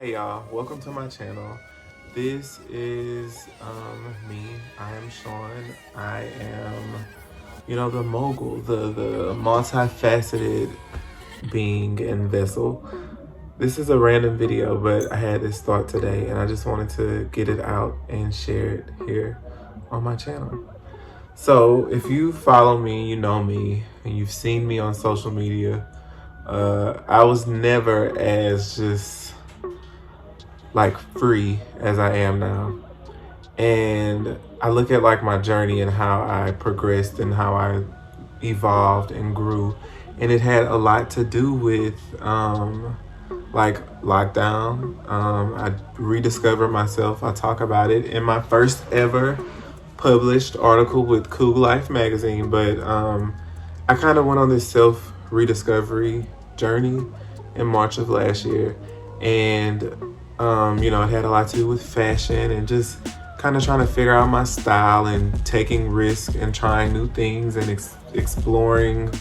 Hey y'all, welcome to my channel. This is me. I am Sean. I am, the mogul, the multifaceted being and vessel. This is a random video, but I had this thought today and I just wanted to get it out and share it here on my channel. So if you follow me, you know me, and you've seen me on social media, I was never as just like free as I am now. And I look at like my journey and how I progressed and how I evolved and grew. And it had a lot to do with like lockdown. I rediscovered myself. I talk about it in my first ever published article with Cool Life magazine. But I kind of went on this self rediscovery journey in March of last year. And it had a lot to do with fashion and just kind of trying to figure out my style and taking risks and trying new things and exploring,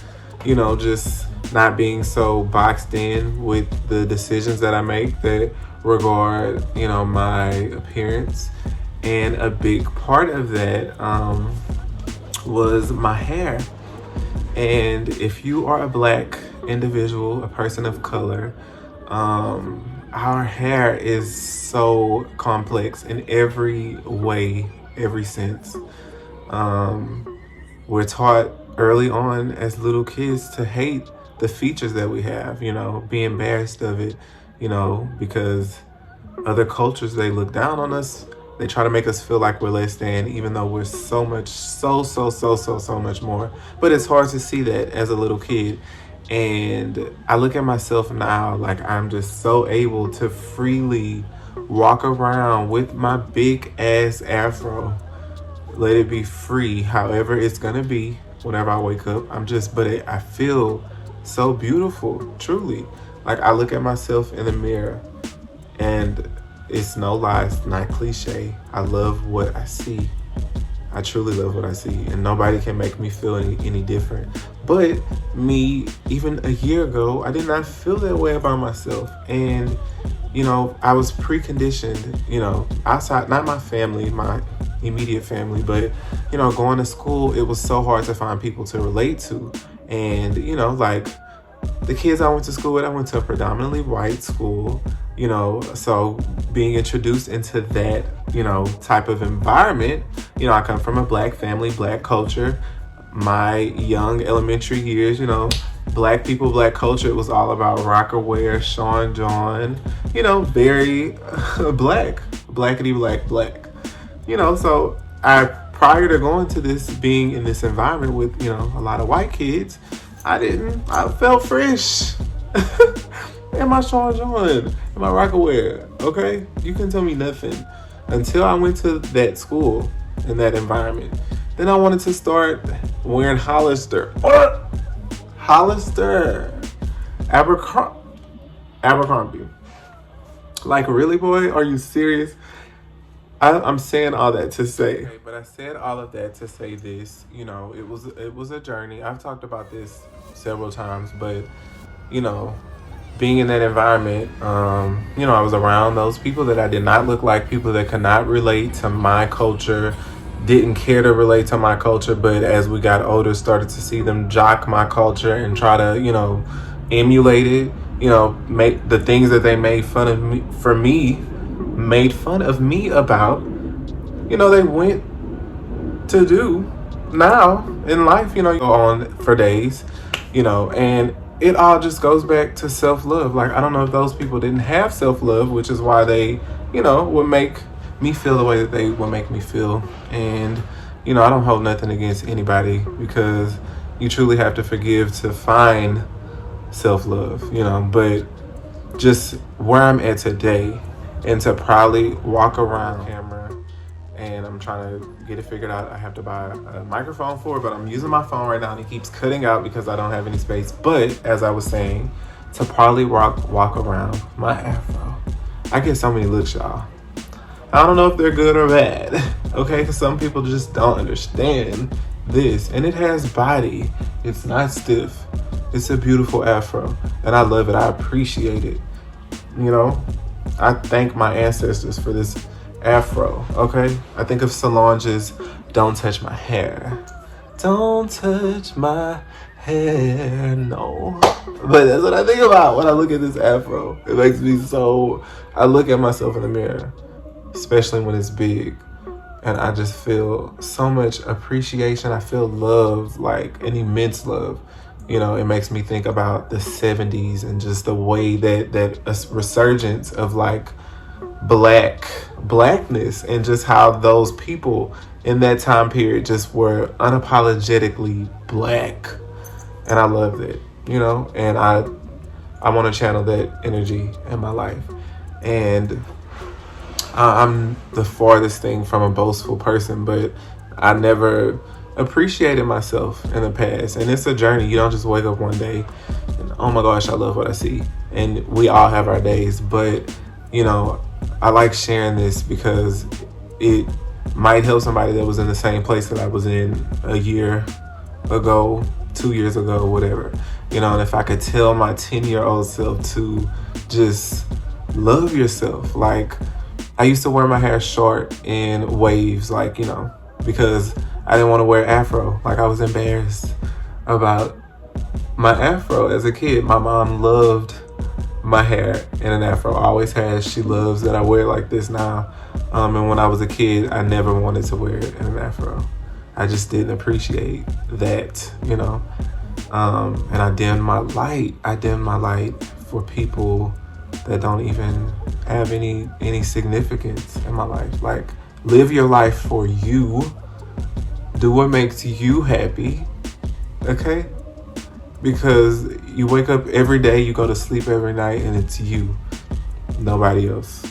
just not being so boxed in with the decisions that I make that regard, my appearance. And a big part of that was my hair. And if you are a Black individual, a person of color, our hair is so complex in every way, every sense. We're taught early on as little kids to hate the features that we have, be embarrassed of it, because other cultures, they look down on us. They try to make us feel like we're less than, even though we're so much, so much more. But it's hard to see that as a little kid. And I look at myself now, like I'm just so able to freely walk around with my big ass afro. Let it be free, however it's gonna be whenever I wake up. I feel so beautiful, truly. Like I look at myself in the mirror and it's no lie, it's not cliche. I love what I see. I truly love what I see, and nobody can make me feel any different. But me, even a year ago, I did not feel that way about myself. And, I was preconditioned, outside, not my family, my immediate family, but, going to school, it was so hard to find people to relate to. And, like the kids I went to school with, I went to a predominantly white school, so being introduced into that, type of environment, I come from a Black family, Black culture. My young elementary years, Black people, Black culture, it was all about rocker wear, Sean John, very blackity black. So prior to going to this, being in this environment with, a lot of white kids, I felt fresh. In my Sean John, in my rocker wear, okay? You can tell me nothing. Until I went to that school, in that environment. Then I wanted to start wearing Hollister. Hollister. Abercrombie. Like, really, boy? Are you serious? I'm saying all that to say. Okay, but I said all of that to say this. It was a journey. I've talked about this several times, but, being in that environment, I was around those people that I did not look like, people that could not relate to my culture, didn't care to relate to my culture, but as we got older, started to see them jock my culture and try to, emulate it, make the things that they made fun of me about, they went to do now in life, go on for days, and it all just goes back to self-love. Like, I don't know if those people didn't have self-love, which is why they, would make me feel the way that they would make me feel. And, I don't hold nothing against anybody, because you truly have to forgive to find self-love, but just where I'm at today, and to probably walk around camera, and I'm trying to get it figured out. I have to buy a microphone for it, but I'm using my phone right now and it keeps cutting out because I don't have any space. But as I was saying, to probably walk around my afro. I get so many looks, y'all. I don't know if they're good or bad, okay? Because some people just don't understand this. And it has body. It's not stiff. It's a beautiful afro. And I love it. I appreciate it. I thank my ancestors for this afro, okay? I think of Solange's Don't Touch My Hair. Don't touch my hair, no. But that's what I think about when I look at this afro. It makes me so, I look at myself in the mirror, especially when it's big, and I just feel so much appreciation. I feel love, like an immense love. You know, it makes me think about the 70s and just the way that a resurgence of like blackness, and just how those people in that time period just were unapologetically black. And I love it, you know, and I want to channel that energy in my life. And I'm the farthest thing from a boastful person, but I never appreciated myself in the past. And it's a journey. You don't just wake up one day and, oh my gosh, I love what I see. And we all have our days, but you know, I like sharing this because it might help somebody that was in the same place that I was in a year ago, 2 years ago, whatever. You know, and if I could tell my 10-year-old self to just love yourself. Like, I used to wear my hair short in waves, like, you know, because I didn't want to wear afro. Like, I was embarrassed about my afro as a kid. My mom loved my hair in an afro, always has. She loves that I wear it like this now. And when I was a kid, I never wanted to wear it in an afro. I just didn't appreciate that, you know. And I dimmed my light. I dimmed my light for people that don't even have any significance in my life. Like, live your life for you. Do what makes you happy, okay? Because you wake up every day, you go to sleep every night, and it's you, nobody else.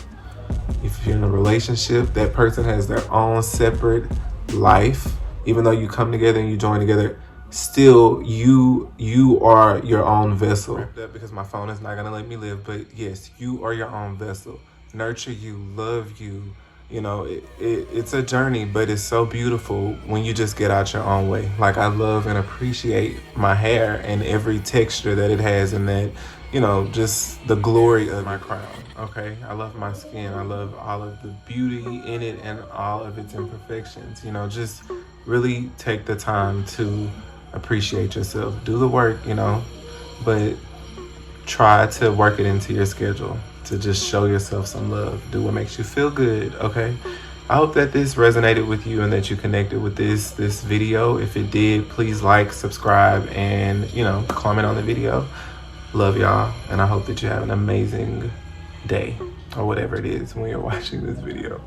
If you're in a relationship, that person has their own separate life. Even though you come together and you join together, still you are your own vessel. Because my phone is not gonna let me live, but yes, you are your own vessel. Nurture you, love you. You know, it's a journey, but it's so beautiful when you just get out your own way. Like, I love and appreciate my hair and every texture that it has, and that, you know, just the glory of my crown, okay? I love my skin. I love all of the beauty in it and all of its imperfections. You know, just really take the time to appreciate yourself. Do the work, you know, but try to work it into your schedule to just show yourself some love. Do what makes you feel good, okay? I hope that this resonated with you and that you connected with this video. If it did, please like, subscribe, and, you know, comment on the video. Love y'all, and I hope that you have an amazing day or whatever it is when you're watching this video.